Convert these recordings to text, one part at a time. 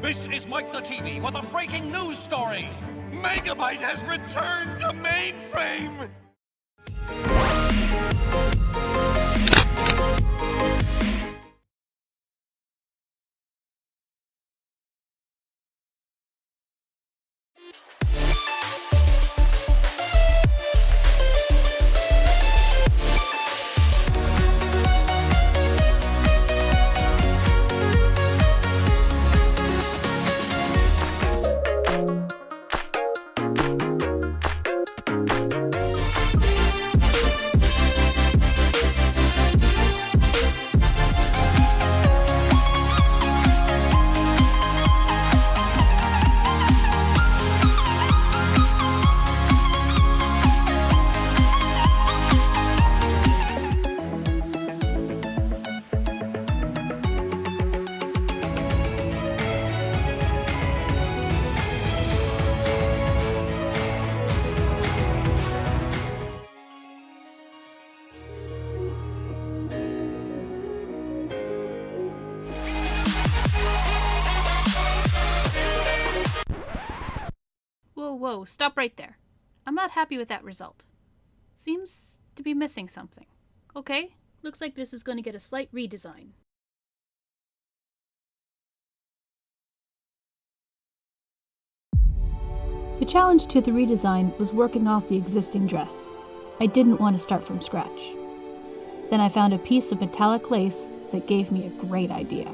This is Mike the TV with a breaking news story. Megabyte has returned to mainframe! Whoa, stop right there. I'm not happy with that result. Seems to be missing something. Okay, looks like this is going to get a slight redesign. The challenge to the redesign was working off the existing dress. I didn't want to start from scratch. Then I found a piece of metallic lace that gave me a great idea.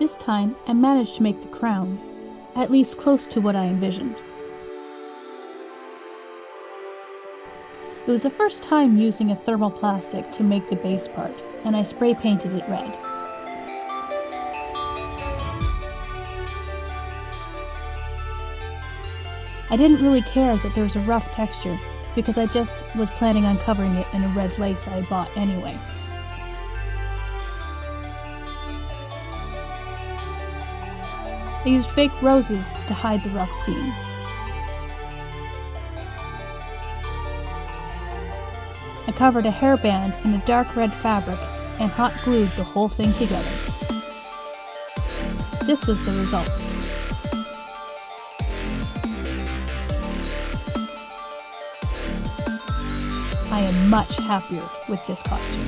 This time, I managed to make the crown, at least close to what I envisioned. It was the first time using a thermoplastic to make the base part, and I spray painted it red. I didn't really care that there was a rough texture, because I just was planning on covering it in a red lace I bought anyway. I used fake roses to hide the rough seam. I covered a hairband in a dark red fabric and hot glued the whole thing together. This was the result. I am much happier with this costume.